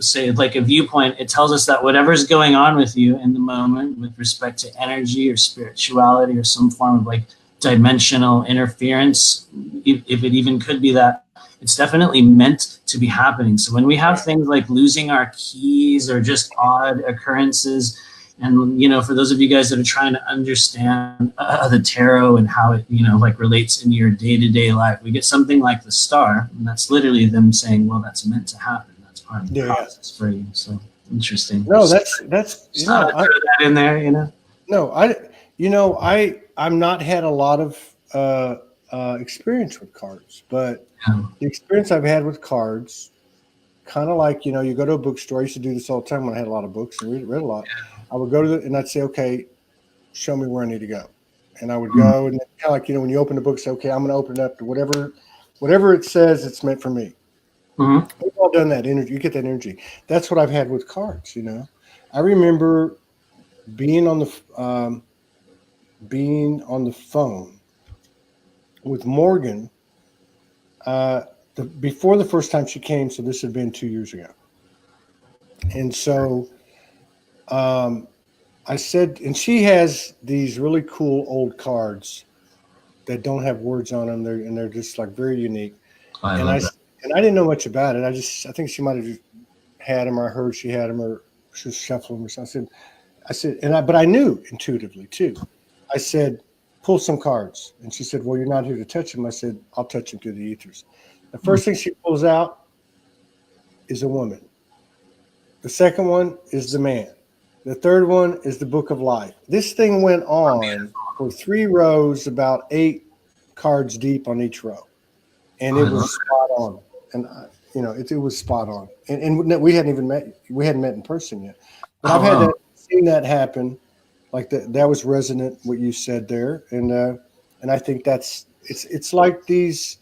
say like a viewpoint, it tells us that whatever's going on with you in the moment with respect to energy or spirituality or some form of like dimensional interference, if it even could be that, it's definitely meant to be happening. So when we have things like losing our keys or just odd occurrences, and, you know, for those of you guys that are trying to understand the tarot and how it, you know, like relates in your day-to-day life, we get something like the star, and that's literally them saying, well, that's meant to happen. That's part of the process for you. So interesting. No, that's you know, throw that in there, you know. No, I'm not had a lot of experience with cards, but the experience I've had with cards, kind of like, you know, you go to a bookstore. I used to do this all the time when I had a lot of books and read a lot. I would go to and I'd say, okay, show me where I need to go. And I would go and kind of like, you know, when you open the book, say, okay, I'm going to open it up to whatever it says it's meant for me. We've all done that energy. You get that energy. That's what I've had with cards, you know. I remember being on the phone with Morgan before the first time she came. So this had been 2 years ago. And so I said, and she has these really cool old cards that don't have words on them. They're just like very unique. And I didn't know much about it. I think she might have just had them, or I heard she had them, or she was shuffling them or something. I said, but I knew intuitively too. I said, pull some cards. And she said, well, you're not here to touch them. I said, I'll touch them through the ethers. The first thing she pulls out is a woman. The second one is the man. The third one is the book of life. This thing went on for 3 rows, about 8 cards deep on each row. And it was spot on. And, you know, it was spot on. And we hadn't met in person yet. But I've seen that happen. Like that was resonant, what you said there. And I think it's like these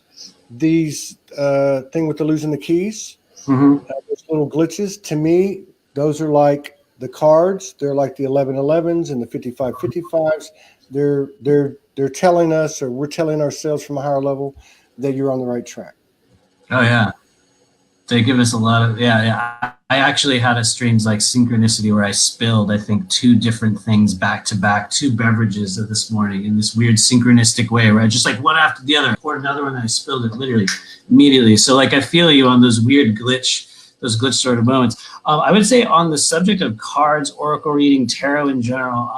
thing with the losing the keys, those little glitches. To me, those are like the cards. They're like the 1111s and the 5555s. They're telling us, or we're telling ourselves from a higher level, that you're on the right track. Oh yeah, they give us a lot of I actually had a strange like synchronicity where I spilled, I think, 2 different things back to back, 2 beverages this morning in this weird synchronistic way where I just like one after the other. I poured another one and I spilled it literally immediately. So like I feel you on those weird glitch sort of moments. I would say on the subject of cards, oracle reading, tarot in general,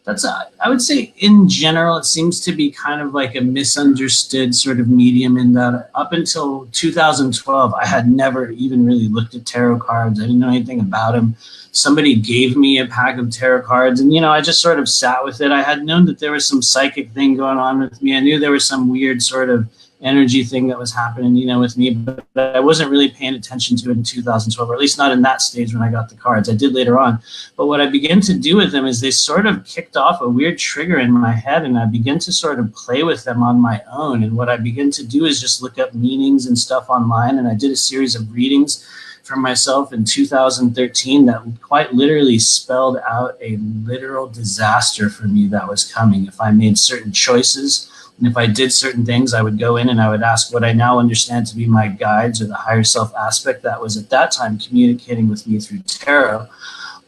I would say in general, it seems to be kind of like a misunderstood sort of medium in that up until 2012, I had never even really looked at tarot cards. I didn't know anything about them. Somebody gave me a pack of tarot cards and, you know, I just sort of sat with it. I had known that there was some psychic thing going on with me. I knew there was some weird sort of energy thing that was happening, with me, but I wasn't really paying attention to it in 2012, or at least not in that stage when I got the cards. I did later on. But what I began to do with them is they sort of kicked off a weird trigger in my head, and I began to sort of play with them on my own. And what I began to do is just look up meanings and stuff online. And I did a series of readings for myself in 2013 that quite literally spelled out a literal disaster for me that was coming if I made certain choices. And if I did certain things, I would go in and I would ask what I now understand to be my guides, or the higher self aspect that was at that time communicating with me through tarot.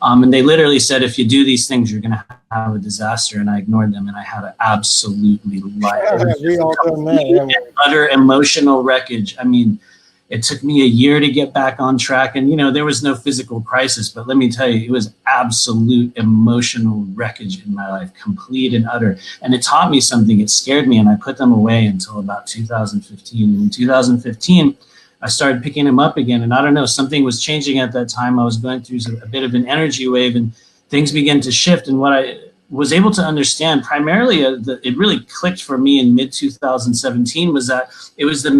And they literally said, if you do these things, you're going to have a disaster. And I ignored them, and I had an absolutely utter emotional wreckage. I mean, it took me a year to get back on track. And, there was no physical crisis, but let me tell you, it was absolute emotional wreckage in my life, complete and utter. And it taught me something. It scared me, and I put them away until about 2015. And in 2015, I started picking them up again. And I don't know, something was changing at that time. I was going through a bit of an energy wave, and things began to shift. And what I was able to understand primarily, it really clicked for me in mid 2017, was that it was the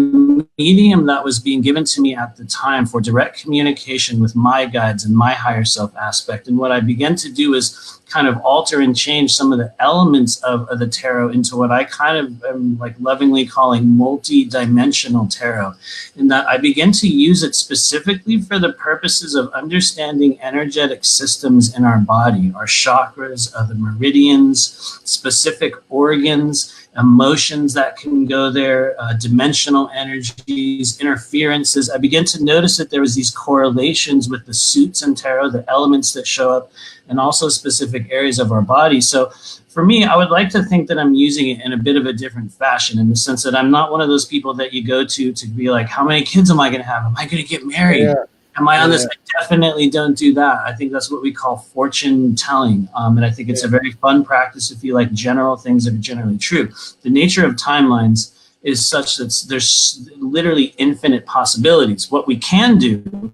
medium that was being given to me at the time for direct communication with my guides and my higher self aspect. And what I began to do is kind of alter and change some of the elements of the tarot into what I kind of am like lovingly calling multi-dimensional tarot, in that I begin to use it specifically for the purposes of understanding energetic systems in our body, our chakras, the meridians, specific organs, emotions that can go there, dimensional energies, interferences. I began to notice that there was these correlations with the suits in tarot, the elements that show up, and also specific areas of our body. So for me, I would like to think that I'm using it in a bit of a different fashion, in the sense that I'm not one of those people that you go to be like, how many kids am I going to have? Am I going to get married? Yeah. Am I on this? I definitely don't do that. I think that's what we call fortune telling. And I think it's a very fun practice if you like general things that are generally true. The nature of timelines is such that there's literally infinite possibilities. What we can do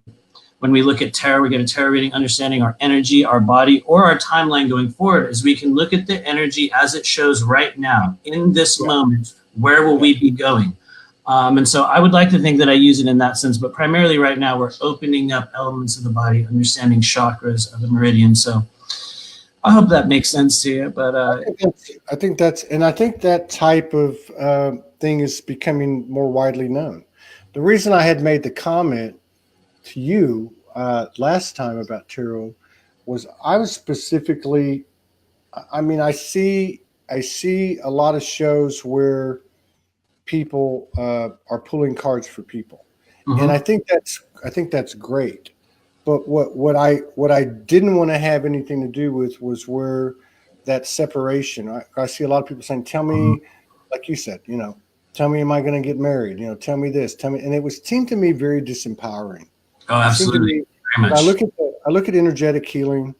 when we look at tarot, we get a tarot reading, understanding our energy, our body, or our timeline going forward, is we can look at the energy as it shows right now, in this moment. Where will we be going? And so I would like to think that I use it in that sense, but primarily right now we're opening up elements of the body, understanding chakras of the meridian. So I hope that makes sense to you. But I think that type of thing is becoming more widely known. The reason I had made the comment to you last time about tarot was I was specifically, I mean, I see a lot of shows where people are pulling cards for people, and I think that's great. But what I didn't want to have anything to do with was where that separation. I see a lot of people saying, "Tell me," like you said, tell me, am I going to get married? Tell me this, tell me, and it seemed to me very disempowering. Oh, absolutely. Very much. I look at energetic healing,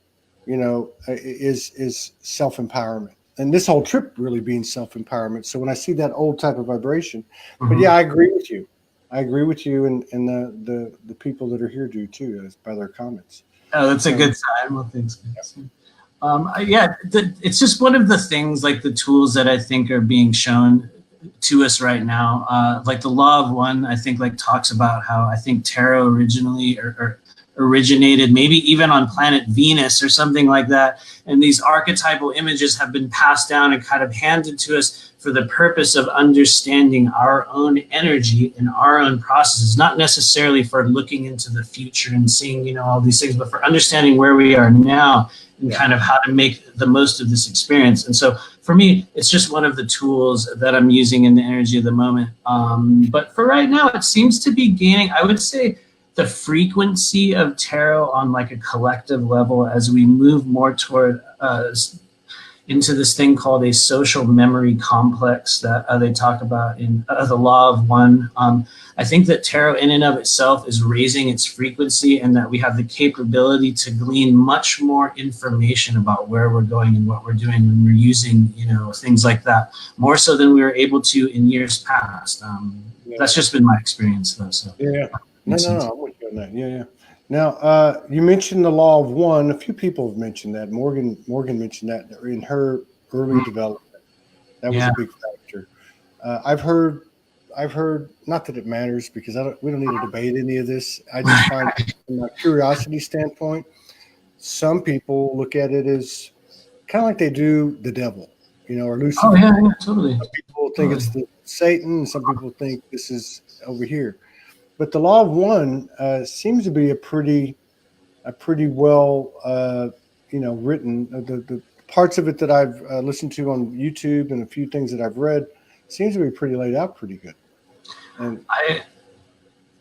is self-empowerment. And this whole trip really being self-empowerment. So when I see that old type of vibration, but yeah, I agree with you. And the people that are here do too, by their comments. Oh, that's a good sign. Well, thanks. It's just one of the things, like the tools that I think are being shown to us right now. Like the Law of One, I think talks about how I think tarot originally or originated maybe even on planet Venus or something like that. And these archetypal images have been passed down and kind of handed to us for the purpose of understanding our own energy and our own processes, not necessarily for looking into the future and seeing, all these things, but for understanding where we are now and kind of how to make the most of this experience. And so for me, it's just one of the tools that I'm using in the energy of the moment. But for right now, it seems to be gaining, I would say, the frequency of tarot on a collective level as we move more toward into this thing called a social memory complex that they talk about in the Law of One. I think that tarot in and of itself is raising its frequency, and that we have the capability to glean much more information about where we're going and what we're doing when we're using, things like that, more so than we were able to in years past. That's just been my experience, though. So yeah. No, I'm with you on that. Yeah. Now, you mentioned the Law of One. A few people have mentioned that. Morgan mentioned that in her early development. That was a big factor. I've heard I've heard, not that it matters because we don't need to debate any of this. I just find from my curiosity standpoint, some people look at it as kind of like they do the devil, or Oh Lucifer. yeah, yeah, totally. Some people think it's the Satan. Some people think this is over here. But the law of one seems to be a pretty well, written. The parts of it that I've listened to on YouTube and a few things that I've read seems to be pretty laid out pretty good. And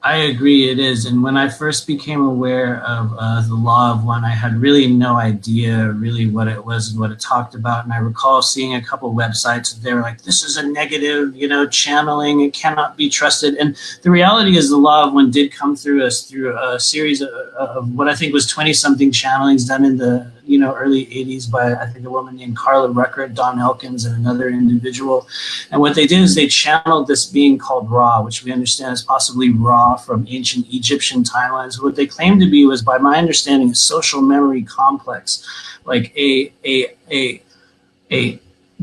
I agree, it is. And when I first became aware of the law of one, I had really no idea really what it was and what it talked about. And I recall seeing a couple websites that they were like, this is a negative, channeling, it cannot be trusted. And the reality is the law of one did come through us through a series of what I think was 20-something channelings done in the early 80s by, I think, a woman named Carla Rucker, Don Elkins, and another individual. And what they did is they channeled this being called Ra, which we understand is possibly Ra from ancient Egyptian timelines. What they claimed to be was, by my understanding, a social memory complex, like a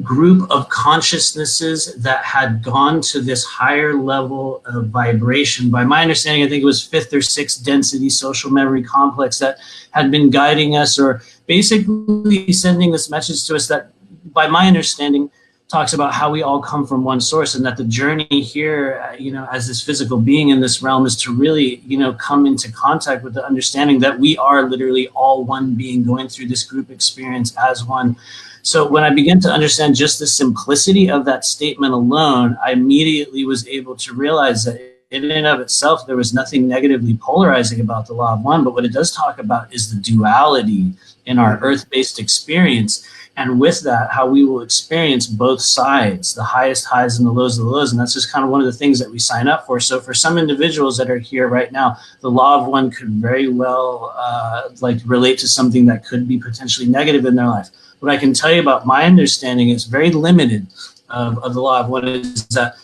group of consciousnesses that had gone to this higher level of vibration. By my understanding, I think it was fifth or sixth density social memory complex that had been guiding us, or basically sending this message to us that, by my understanding, talks about how we all come from one source, and that the journey here, as this physical being in this realm, is to really, come into contact with the understanding that we are literally all one being going through this group experience as one. So when I began to understand just the simplicity of that statement alone, I immediately was able to realize that in and of itself, there was nothing negatively polarizing about the law of one, but what it does talk about is the duality in our earth-based experience. And with that, how we will experience both sides, the highest highs and the lows of the lows. And that's just kind of one of the things that we sign up for. So for some individuals that are here right now, the law of one could very well relate to something that could be potentially negative in their life. What I can tell you about my understanding is very limited of the law of one is that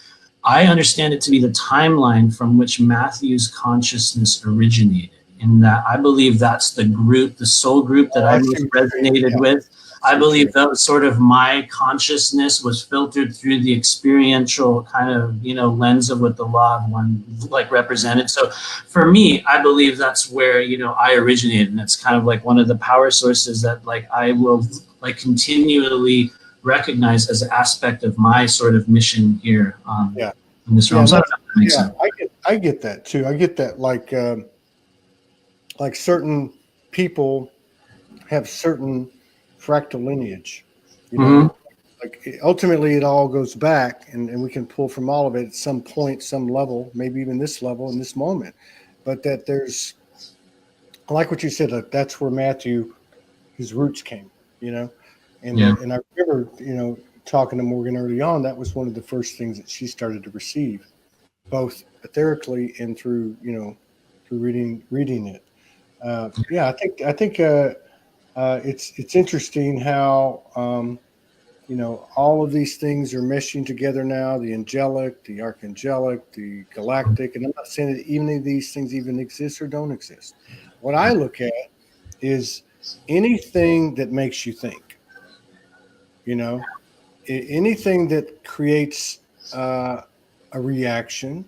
I understand it to be the timeline from which Matthew's consciousness originated. In that I believe that's the group, the soul group that I most resonated with. I believe that was sort of my consciousness was filtered through the experiential kind of, lens of what the law of one represented. So for me, I believe that's where, I originated. And it's kind of like one of the power sources that I will continually recognize as an aspect of my sort of mission here in this realm. I get that too. I get that like certain people have certain fractal lineage, ultimately it all goes back and we can pull from all of it at some point, some level, maybe even this level in this moment, but that there's, like what you said, that's where Matthew, his roots came, and I remember, talking to Morgan early on, that was one of the first things that she started to receive, both etherically and through, through reading it. I think it's interesting how all of these things are meshing together now: the angelic, the archangelic, the galactic. And I'm not saying that any of these things even exist or don't exist. What I look at is anything that makes you think. Anything that creates a reaction,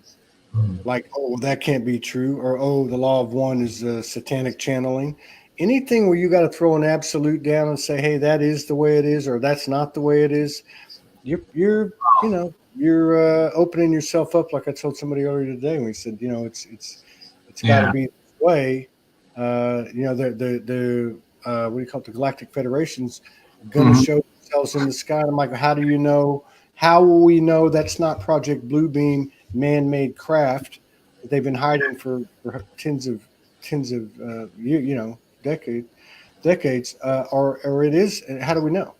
like, oh, that can't be true, or oh, the law of one is satanic channeling. Anything where you got to throw an absolute down and say, hey, that is the way it is, or that's not the way it is, you're opening yourself up. Like I told somebody earlier today when we said, it's got to be this way. The what do you call it? The Galactic Federation's going to show themselves in the sky. And I'm like, how do you know? How will we know that's not Project Bluebeam man-made craft that they've been hiding for tens of decades, or it is? And how do we know?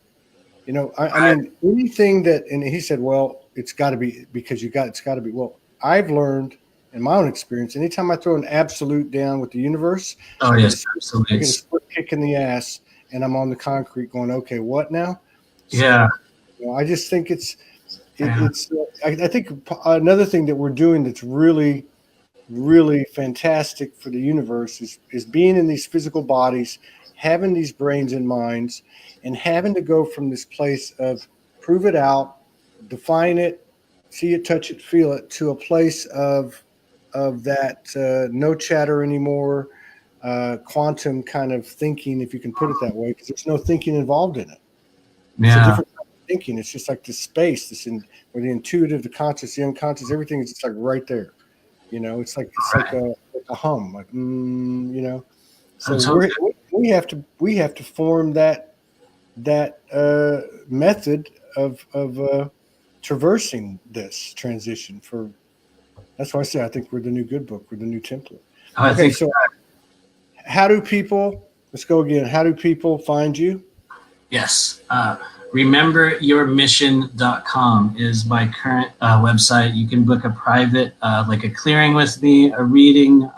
I mean, anything that, and he said, well, it's got to be because it's got to be. Well, I've learned in my own experience, anytime I throw an absolute down with the universe, I get a split kick in the ass, and I'm on the concrete going, okay, what now? So, I just think it's I think another thing that we're doing that's really, really fantastic for the universe is being in these physical bodies, having these brains and minds, and having to go from this place of prove it out, define it, see it, touch it, feel it, to a place of that no chatter anymore, quantum kind of thinking, if you can put it that way, because there's no thinking involved in it. It's a different kind of thinking. It's just like this space, where the intuitive, the conscious, the unconscious, everything is just like right there. You know, it's like a hum, like you know. So we have to form that method of traversing this transition. That's why I say I think we're the new good book. We're the new template. Okay, so how do people? Let's go again. How do people find you? Yes. RememberYourMission.com is my current website. You can book a private, like a clearing with me, a reading,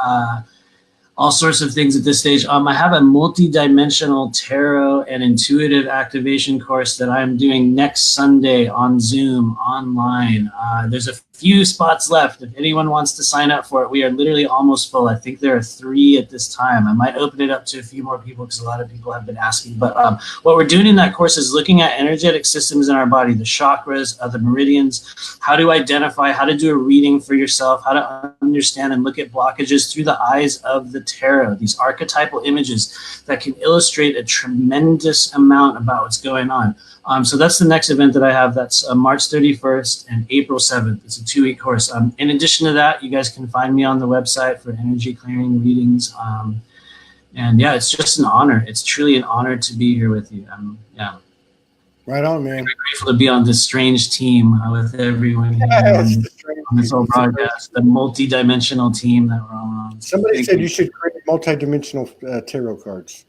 all sorts of things at this stage. I have a multidimensional tarot and intuitive activation course that I'm doing next Sunday on Zoom online. There's a few spots left. If anyone wants to sign up for it, we are literally almost full. I think there are 3 at this time. I might open it up to a few more people because a lot of people have been asking. But what we're doing in that course is looking at energetic systems in our body, the chakras, the meridians, how to identify, how to do a reading for yourself, how to understand and look at blockages through the eyes of the tarot, these archetypal images that can illustrate a tremendous amount about what's going on. So that's the next event that I have. That's March 31st and April 7th. It's a 2-week course. In addition to that, you guys can find me on the website for energy clearing readings. And yeah, it's just an honor. It's truly an honor to be here with you. Yeah. Right on, man. I'm very grateful to be on this strange team with everyone here on this whole broadcast, the multi-dimensional team that we're all on. Somebody said you should create multi-dimensional tarot cards.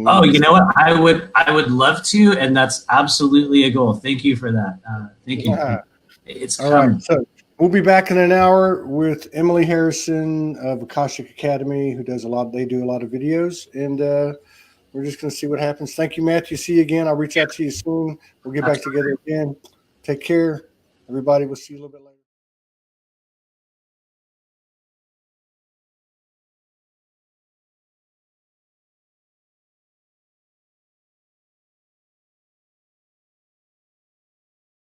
Oh, you know what? I would love to, and that's absolutely a goal. Thank you for that. Thank you. Yeah. It's all coming. right. So we'll be back in an hour with Emily Harrison of Akashic Academy, who does they do a lot of videos, and we're just going to see what happens. Thank you, Matthew. See you again. I'll reach out to you soon. We'll get back together again. Take care, everybody. We'll see you a little bit later.